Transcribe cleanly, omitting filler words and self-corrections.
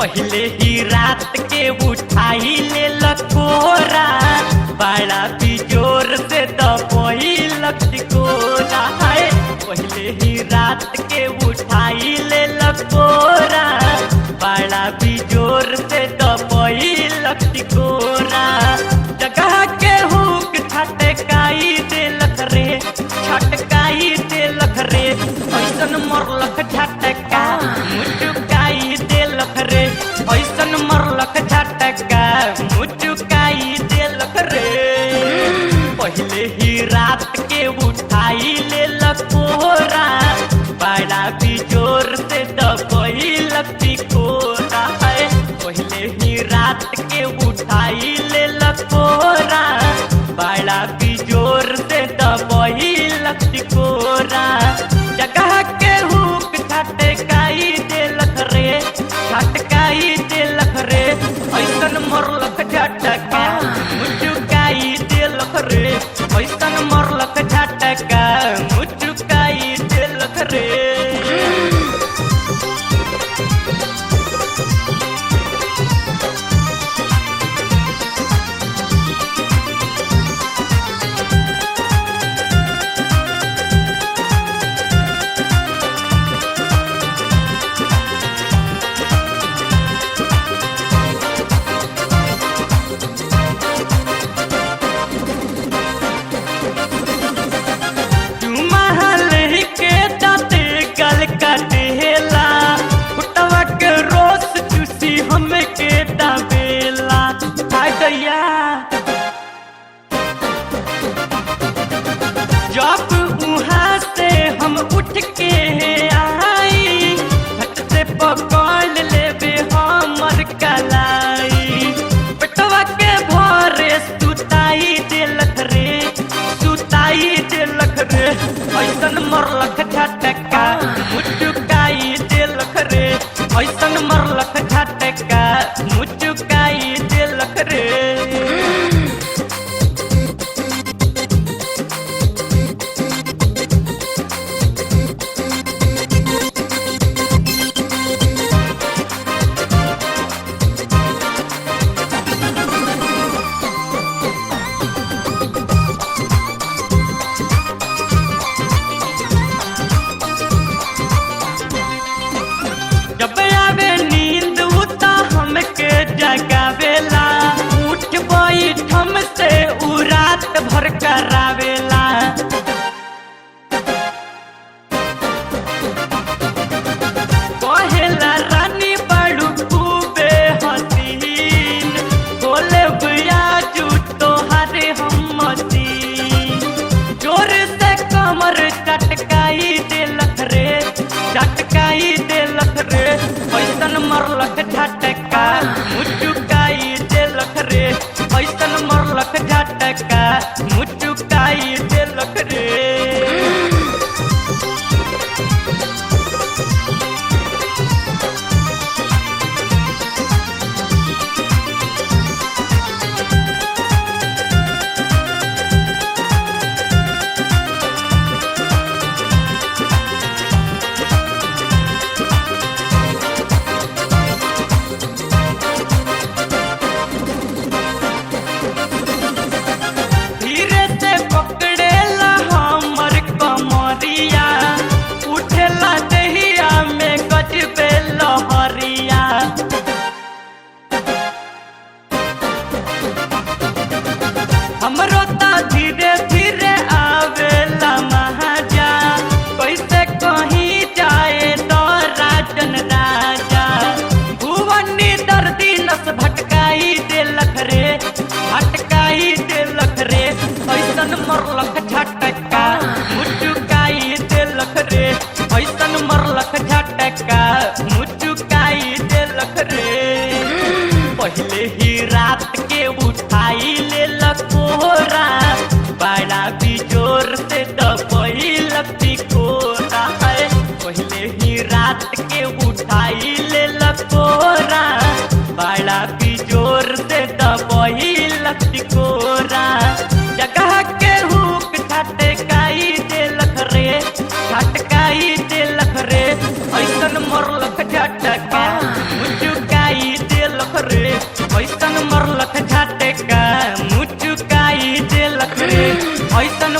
पहले ही रात के उठाई ले लकोरा, बड़ा बिजोर से दबोई लकोरा है। पहले ही रात के उठाई ले लकोरा, बड़ा बिजोर से दबोई लकोरा। जगह के हुक छटकाई देलक रे, छटकाई देलक रे, ऐसन मरलक झटका मुचुकाई देलक रे, ऐसन मरलक झटका मुचुकाई देलक रे। पहले ही रात के उठाई ले लकोरा, बड़ा बिजोर से दबोई लकोरा है। पहले ही रात के उठाई ले लकोरा, बड़ा बिजोर से दबोई लकोरा। जगह के हुक छटकाई देलक रे, छटकाई देलक रे, ऐसन मरलक झटका मुचुकाई देलक रे, ऐसन मरलक झटका मुचुकाई देलक रे। कटेला फुटवा के रोस चूसी हमें के दाबेला दैया। जब वहाँ से हम उठ के आई, हट से पकड़ लेबे हमर कलाई, पेटवा के भरे सुताई देलक रे, सुताई देलक रे, ऐसन मरलक झटका मुचुकाई देलक रे, ऐसन मरलक झटका मुचुकाई देलक रे। जब आवे नींद उता हमके जगावेला, उठ बैठम से उ रात भर करावेला। कहेला रानी बड़ू खूबे हसीन, बोले बुआ जूतो हरे हम मसीन। जोर से कमर चटकाई देलक रे, चटकाई देलक रे, ऐसन मरलक झटका मुचुकाई देलक रे, ऐसन मरलक झटका मुचुकाई देलक रे। धीरे से पकड़ेला हमर कमरिया, उठेला दहिया में गजबे लहरिया। हमरो ता धीरे धीरे आवेला महाजा, कैसे कहीं जाए तो राजन राजा। भुवनी दर्दी नस भटकाई देलक रे, भटकाई देलक रे, ऐसन मरलक झटका मुचुकाई देलक रे, ऐसन मरलक झटका मुचुकाई देलक रे। पहले ही रात के उठाई ले लकोरा, बड़ा बिजोर से दबोई लकोरा है। पहले ही रात के उठाई ले लकोरा, बड़ा बिजोर से दबोई लकोरा। जगह के हुक छटकाई देलक रे, छटकाई देलक रे, ऐसन मरलक झटका मुचुकाई रे ऐसन मरलक झटका मुचुकाई देलक रे ऐसन